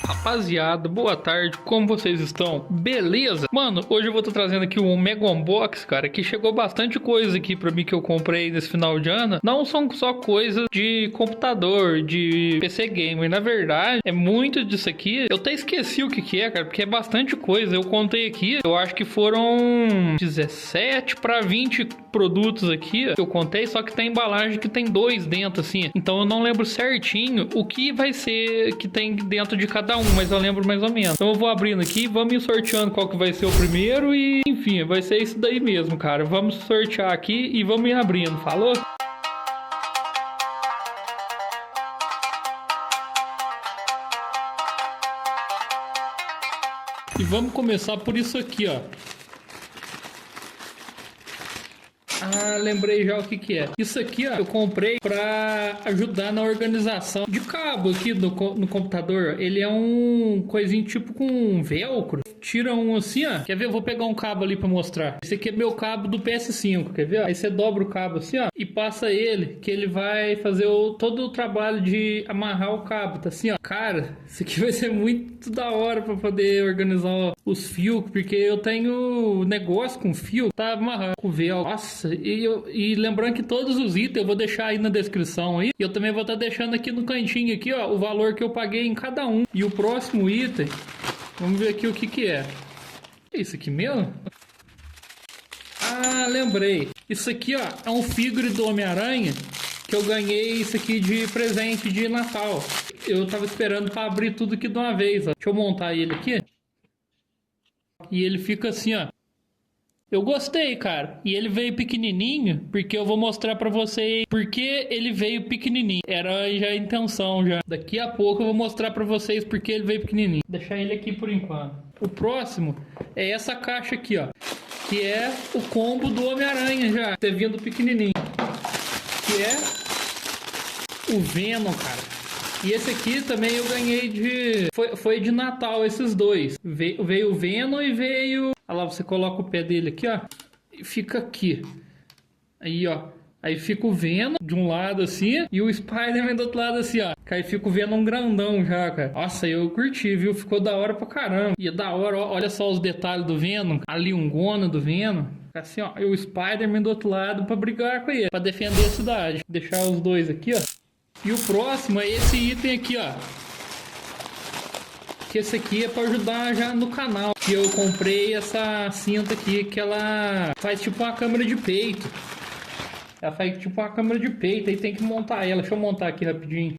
Rapaziada, boa tarde, como vocês estão? Beleza? Mano, hoje eu vou estar trazendo aqui um Mega Unbox, cara, que chegou bastante coisa aqui pra mim que eu comprei nesse final de ano. Não são só coisas de computador, de PC Gamer, na verdade, é muito disso aqui. Eu até esqueci o que é, cara, porque é bastante coisa. Eu contei aqui, eu acho que foram 17 para 20 produtos aqui que eu contei, só que tem embalagem que tem dois dentro, assim. Então eu não lembro certinho o que vai ser que tem dentro de cada um, mas eu lembro mais ou menos. Então eu vou abrindo aqui, vamos ir sorteando qual que vai ser o primeiro e, enfim, vai ser isso daí mesmo, cara. Vamos sortear aqui e vamos ir abrindo, falou? E vamos começar por isso aqui, ó. Ah, lembrei já o que é. Isso aqui, ó, eu comprei pra ajudar na organização de cabo aqui no computador. Ele é um coisinho tipo com um velcro. Tira um assim, ó. Quer ver? Eu vou pegar um cabo ali pra mostrar. Esse aqui é meu cabo do PS5, quer ver? Aí você dobra o cabo assim, ó, e passa ele, que ele vai fazer todo o trabalho de amarrar o cabo, tá assim, ó. Cara, isso aqui vai ser muito da hora pra poder organizar os fios, porque eu tenho negócio com fio, tá amarrado com velcro. Nossa, e lembrando que todos os itens eu vou deixar aí na descrição aí. E eu também vou estar deixando aqui no cantinho aqui, ó, o valor que eu paguei em cada um. E o próximo item, vamos ver aqui o que é. É isso aqui mesmo? Ah, lembrei. Isso aqui, ó, é um figure do Homem-Aranha que eu ganhei isso aqui de presente de Natal. Eu tava esperando para abrir tudo aqui de uma vez, ó. Deixa eu montar ele aqui. E ele fica assim, ó. Eu gostei, cara. E ele veio pequenininho, porque eu vou mostrar pra vocês porque ele veio pequenininho. Era já a intenção já. Daqui a pouco eu vou mostrar pra vocês porque ele veio pequenininho. Vou deixar ele aqui por enquanto. O próximo é essa caixa aqui, ó. Que é o combo do Homem-Aranha já. Ter vindo pequenininho. Que é o Venom, cara. E esse aqui também eu ganhei de... Foi de Natal esses dois. Veio o Venom e veio... Olha lá, você coloca o pé dele aqui, ó. E fica aqui. Aí, ó. Aí fica o Venom de um lado assim. E o Spider-Man do outro lado assim, ó. Que aí fica o Venom grandão já, cara. Nossa, eu curti, viu? Ficou da hora pra caramba. E é da hora, ó. Olha só os detalhes do Venom. A liungona do Venom. Assim, ó. E o Spider-Man do outro lado pra brigar com ele. Pra defender a cidade. Vou deixar os dois aqui, ó. E o próximo é esse item aqui, ó. Que esse aqui é para ajudar já no canal. E eu comprei essa cinta aqui que ela faz tipo uma câmera de peito. Ela faz tipo uma câmera de peito. Aí tem que montar ela. Deixa eu montar aqui rapidinho.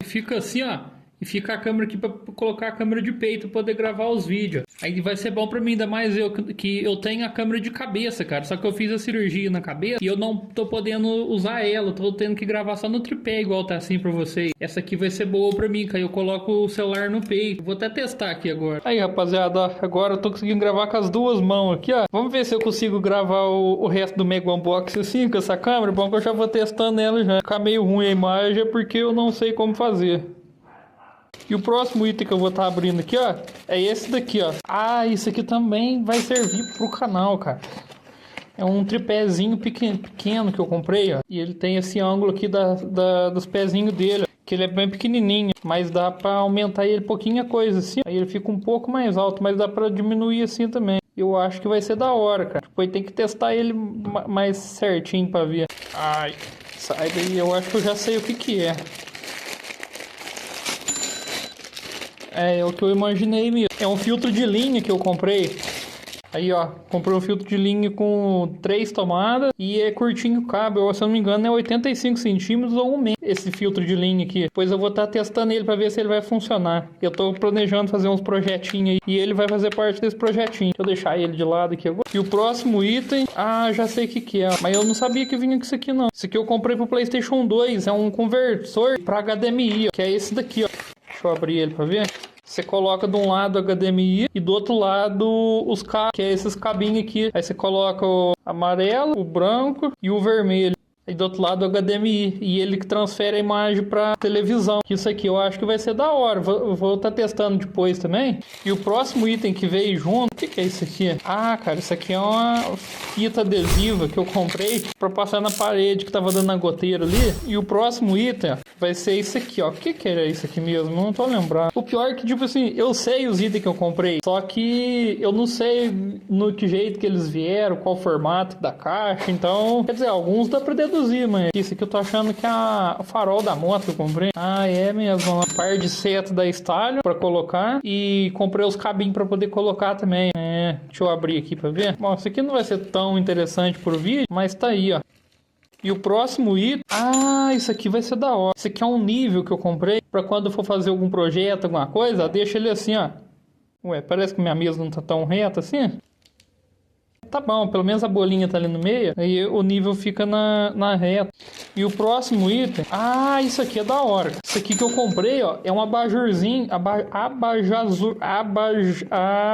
Fica assim, ó. E fica a câmera aqui para colocar a câmera de peito, poder gravar os vídeos. Aí vai ser bom para mim, ainda mais eu que eu tenho a câmera de cabeça, cara. Só que eu fiz a cirurgia na cabeça e eu não tô podendo usar ela. Eu tô tendo que gravar só no tripé, igual tá assim para vocês. Essa aqui vai ser boa para mim, cara. Eu coloco o celular no peito. Vou até testar aqui agora. Aí, rapaziada, agora eu tô conseguindo gravar com as duas mãos aqui, ó. Vamos ver se eu consigo gravar o resto do Mega Unbox assim, com essa câmera. Bom que eu já vou testando ela já. Ficar meio ruim a imagem porque eu não sei como fazer. E o próximo item que eu vou estar abrindo aqui, ó, é esse daqui, ó. Ah, isso aqui também vai servir pro canal, cara. É um tripézinho pequeno que eu comprei, ó. E ele tem esse ângulo aqui dos pezinhos dele, ó, que ele é bem pequenininho. Mas dá pra aumentar ele pouquinha coisa assim. Aí ele fica um pouco mais alto, mas dá pra diminuir assim também. Eu acho que vai ser da hora, cara. Depois tem que testar ele mais certinho pra ver. Ai, sai daí. Eu acho que eu já sei o que é. É o que eu imaginei mesmo. É um filtro de linha que eu comprei. Aí, ó. Comprei um filtro de linha com 3 tomadas. E é curtinho o cabo. Se eu não me engano, é 85 centímetros ou um metro. Esse filtro de linha aqui. Depois eu vou estar testando ele pra ver se ele vai funcionar. Eu tô planejando fazer uns projetinhos aí. E ele vai fazer parte desse projetinho. Deixa eu deixar ele de lado aqui agora. E o próximo item... Ah, já sei o que é. Mas eu não sabia que vinha com isso aqui, não. Isso aqui eu comprei pro PlayStation 2. É um conversor pra HDMI, ó. Que é esse daqui, ó. Deixa eu abrir ele pra ver. Você coloca de um lado HDMI e do outro lado os cabos, que é esses cabinhos aqui. Aí você coloca o amarelo, o branco e o vermelho. E do outro lado o HDMI. E ele que transfere a imagem pra televisão. Isso aqui eu acho que vai ser da hora. Vou estar testando depois também. E o próximo item que veio junto... O que é isso aqui? Ah, cara, isso aqui é uma fita adesiva que eu comprei pra passar na parede que tava dando na goteira ali. E o próximo item vai ser isso aqui, ó. O que era isso aqui mesmo? Não tô lembrando. O pior é que, tipo assim, eu sei os itens que eu comprei. Só que eu não sei no que jeito que eles vieram, qual formato da caixa. Então, quer dizer, alguns dá pra deduzir, mas isso aqui eu tô achando que é o farol da moto que eu comprei. Ah, é mesmo. Uma par de seta da Stallion pra colocar. E comprei os cabinhos pra poder colocar também. É, deixa eu abrir aqui pra ver. Bom, isso aqui não vai ser tão interessante pro vídeo, mas tá aí, ó. E o próximo item... Ah, isso aqui vai ser da hora. Isso aqui é um nível que eu comprei pra quando eu for fazer algum projeto, alguma coisa, deixa ele assim, ó. Ué, parece que minha mesa não tá tão reta assim. Tá bom, pelo menos a bolinha tá ali no meio. Aí o nível fica na reta. E o próximo item... Ah, isso aqui é da hora. Isso aqui que eu comprei, ó, é um abajurzinho...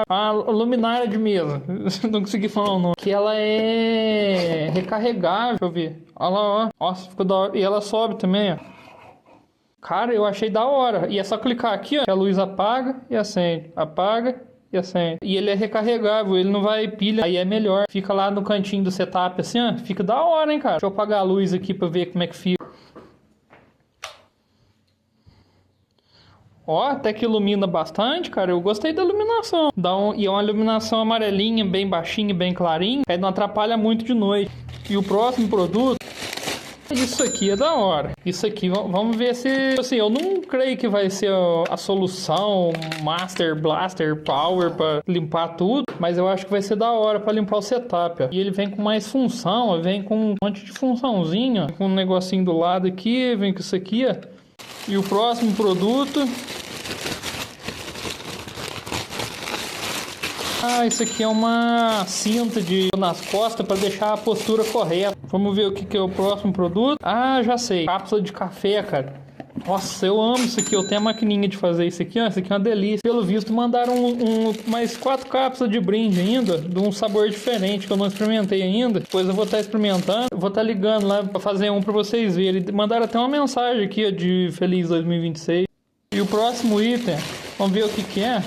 A luminária de mesa. Não consegui falar o nome. Que ela é recarregável, deixa eu ver. Olha lá, ó. Nossa, ficou da hora. E ela sobe também, ó. Cara, eu achei da hora. E é só clicar aqui, ó. Que a luz apaga e acende. Apaga e acende. E ele é recarregável, ele não vai pilha. Aí é melhor. Fica lá no cantinho do setup assim, ó. Fica da hora, hein, cara. Deixa eu apagar a luz aqui pra ver como é que fica. Ó, até que ilumina bastante, cara. Eu gostei da iluminação. E é uma iluminação amarelinha, bem baixinha, bem clarinha. Aí não atrapalha muito de noite. E o próximo produto... Isso aqui é da hora. Isso aqui, vamos ver se... Assim, eu não creio que vai ser a solução Master Blaster Power pra limpar tudo. Mas eu acho que vai ser da hora pra limpar o setup, ó. E ele vem com mais função, ó. Vem com um monte de funçãozinho, ó. Com um negocinho do lado aqui. Vem com isso aqui, ó. E o próximo produto... Ah, isso aqui é uma cinta nas costas para deixar a postura correta. Vamos ver o que é o próximo produto. Ah, já sei. Cápsula de café, cara. Nossa, eu amo isso aqui. Eu tenho a maquininha de fazer isso aqui, ó. Isso aqui é uma delícia. Pelo visto, mandaram mais 4 cápsulas de brinde ainda, de um sabor diferente que eu não experimentei ainda. Depois eu vou estar experimentando. Vou estar ligando lá para fazer um para vocês verem. Mandaram até uma mensagem aqui, ó, de Feliz 2026. E o próximo item, vamos ver o que é.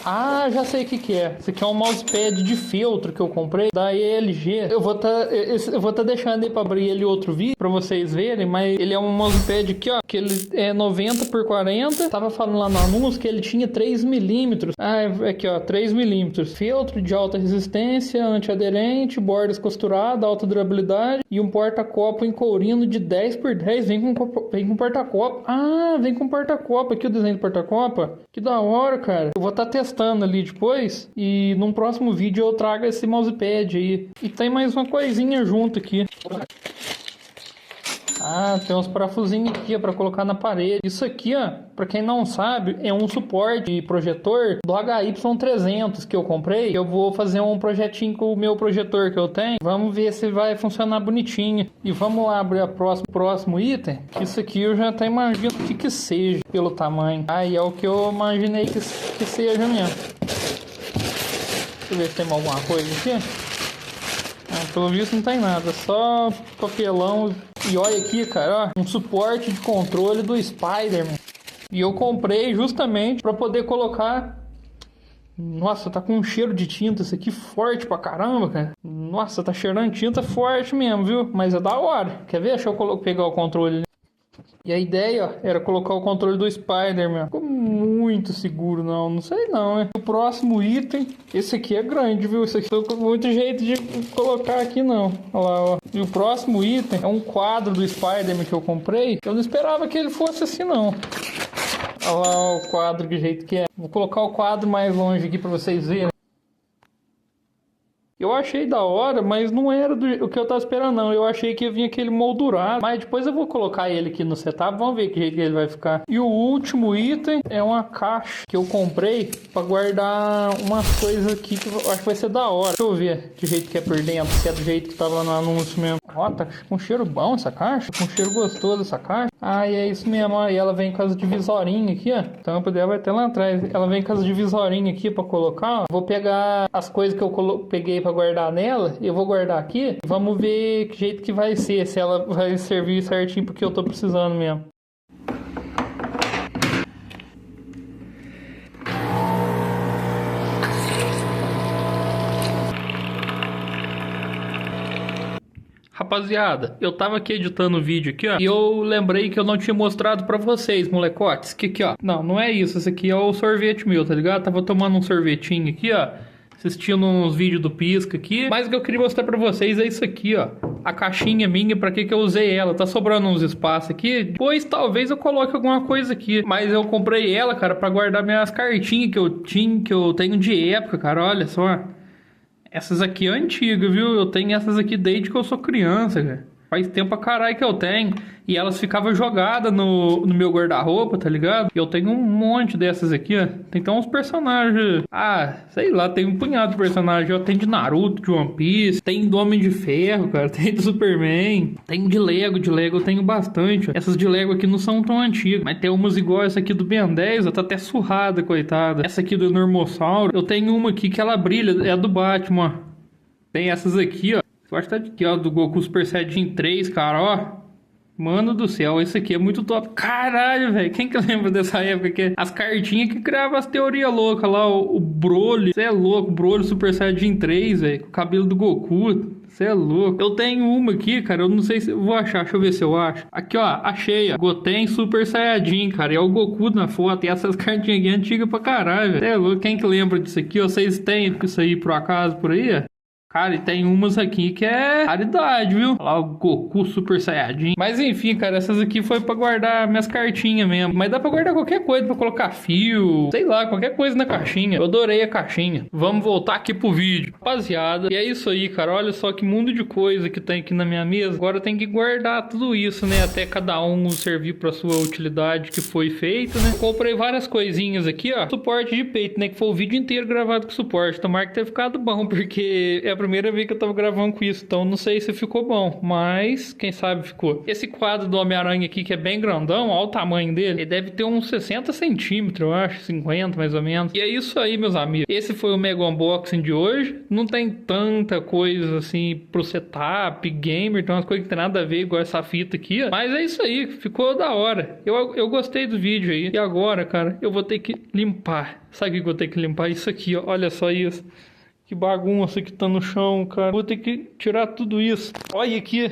Ah, já sei o que é. Esse aqui é um mousepad de feltro que eu comprei da ELG. Eu vou tá deixando aí pra abrir ele outro vídeo pra vocês verem, mas ele é um mousepad aqui, ó, que ele é 90 por 40. Tava falando lá no anúncio que ele tinha 3 milímetros. Ah, aqui, ó, 3 milímetros. Feltro de alta resistência, antiaderente, bordas costuradas, alta durabilidade e um porta-copo em courino de 10 por 10. Vem com porta-copo. Ah, vem com porta-copo. Aqui o desenho do porta-copo. Que da hora, cara. Eu vou estar testando ali depois e num próximo vídeo eu trago esse mousepad aí. E tem mais uma coisinha junto aqui. Ah, tem uns parafusinhos aqui para colocar na parede. Isso aqui, ó, para quem não sabe, é um suporte de projetor do HY300 que eu comprei. Eu vou fazer um projetinho com o meu projetor que eu tenho. Vamos ver se vai funcionar bonitinho. E vamos lá abrir o próximo item. Isso aqui eu já até imagino o que seja pelo tamanho. Ah, e é o que eu imaginei que seja mesmo. Deixa eu ver se tem alguma coisa aqui. Ah, pelo visto não tem nada, só papelão. E olha aqui, cara, ó, um suporte de controle do Spider-Man. E eu comprei justamente para poder colocar... Nossa, tá com um cheiro de tinta isso aqui forte pra caramba, cara. Nossa, tá cheirando tinta forte mesmo, viu? Mas é da hora. Quer ver? Deixa eu pegar o controle ali. E a ideia, ó, era colocar o controle do Spider-Man. Ficou muito seguro, não sei não, né? O próximo item, esse aqui é grande, viu? Esse aqui tô com muito jeito de colocar aqui, não. Olha lá, ó. E o próximo item é um quadro do Spider-Man que eu comprei. Eu não esperava que ele fosse assim, não. Olha lá o quadro, que jeito que é. Vou colocar o quadro mais longe aqui pra vocês verem. Eu achei da hora, mas não era o que eu tava esperando, não. Eu achei que ia vir aquele moldurado. Mas depois eu vou colocar ele aqui no setup. Vamos ver que jeito que ele vai ficar. E o último item é uma caixa que eu comprei pra guardar umas coisas aqui que eu acho que vai ser da hora. Deixa eu ver que jeito que é por dentro. Se é do jeito que tava no anúncio mesmo. Ó, tá com cheiro bom essa caixa. Com cheiro gostoso essa caixa. Ah, e é isso mesmo, ó. E ela vem com as divisorinhas aqui, ó. A tampa dela vai até lá atrás. Ela vem com as divisorinhas aqui pra colocar, ó. Vou pegar as coisas que eu peguei pra guardar nela. Eu vou guardar aqui. Vamos ver que jeito que vai ser. Se ela vai servir certinho porque eu tô precisando mesmo. Rapaziada, eu tava aqui editando o vídeo aqui, ó, e eu lembrei que eu não tinha mostrado pra vocês, molecotes, que aqui, ó, não é isso, esse aqui é o sorvete meu, tá ligado? Tava tomando um sorvetinho aqui, ó, assistindo uns vídeos do Pisca aqui, mas o que eu queria mostrar pra vocês é isso aqui, ó, a caixinha minha, pra que eu usei ela, tá sobrando uns espaços aqui, depois talvez eu coloque alguma coisa aqui, mas eu comprei ela, cara, pra guardar minhas cartinhas que eu tenho de época, cara, olha só. Essas aqui é antiga, viu? Eu tenho essas aqui desde que eu sou criança, cara. Faz tempo pra caralho que eu tenho. E elas ficavam jogadas no meu guarda-roupa, tá ligado? E eu tenho um monte dessas aqui, ó. Tem até uns personagens... Ah, sei lá, tem um punhado de personagens. Tem de Naruto, de One Piece. Tem do Homem de Ferro, cara. Tem do Superman. Tem de Lego eu tenho bastante, ó. Essas de Lego aqui não são tão antigas. Mas tem umas igual essa aqui do Ben 10, ó. Tá até surrada, coitada. Essa aqui do Normossauro. Eu tenho uma aqui que ela brilha. É a do Batman, ó. Tem essas aqui, ó. Eu acho que tá aqui, ó, do Goku Super Saiyajin 3, cara, ó. Mano do céu, esse aqui é muito top. Caralho, velho, quem que lembra dessa época que as cartinhas que criavam as teorias loucas lá, o Broly. Você é louco, Broly Super Saiyajin 3, velho, com o cabelo do Goku. Você é louco. Eu tenho uma aqui, cara, eu não sei se eu vou achar, deixa eu ver se eu acho. Aqui, ó, achei, ó. Goten Super Saiyajin, cara, é o Goku na foto. E essas cartinhas aqui antigas pra caralho, velho. Você é louco, quem que lembra disso aqui? Vocês têm isso aí por acaso por aí, ó? Cara, e tem umas aqui que é raridade, viu? Olha lá o Goku Super Saiyajin. Mas enfim, cara, essas aqui foi pra guardar minhas cartinhas mesmo. Mas dá pra guardar qualquer coisa, pra colocar fio, sei lá, qualquer coisa na caixinha. Eu adorei a caixinha. Vamos voltar aqui pro vídeo. Rapaziada, e é isso aí, cara. Olha só que mundo de coisa que tem aqui na minha mesa. Agora tem que guardar tudo isso, né? Até cada um servir pra sua utilidade que foi feita, né? Comprei várias coisinhas aqui, ó. Suporte de peito, né? Que foi o vídeo inteiro gravado com suporte. Tomara que tenha ficado bom, porque é a primeira vez que eu tava gravando com isso, então não sei se ficou bom, mas quem sabe ficou. Esse quadro do Homem-Aranha aqui, que é bem grandão, olha o tamanho dele, ele deve ter uns 60 centímetros, eu acho, 50 mais ou menos. E é isso aí, meus amigos. Esse foi o Mega Unboxing de hoje. Não tem tanta coisa assim pro setup, gamer, tem umas coisas que tem nada a ver, igual essa fita aqui, ó. Mas é isso aí, ficou da hora. Eu gostei do vídeo aí. E agora, cara, eu vou ter que limpar. Sabe o que eu vou ter que limpar? Isso aqui, ó. Olha só isso. Que bagunça que tá no chão, cara. Vou ter que tirar tudo isso. Olha aqui.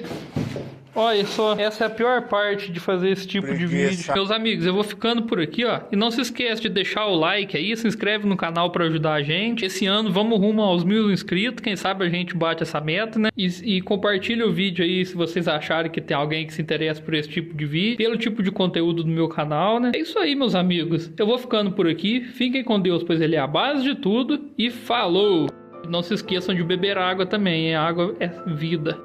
Olha só, essa é a pior parte de fazer esse tipo de vídeo. Meus amigos, eu vou ficando por aqui, ó. E não se esqueça de deixar o like aí, se inscreve no canal pra ajudar a gente. Esse ano vamos rumo aos 1000 inscritos, quem sabe a gente bate essa meta, né? E compartilha o vídeo aí se vocês acharem que tem alguém que se interessa por esse tipo de vídeo, pelo tipo de conteúdo do meu canal, né? É isso aí, meus amigos. Eu vou ficando por aqui. Fiquem com Deus, pois ele é a base de tudo. E falou! Não se esqueçam de beber água também, hein? Água é vida.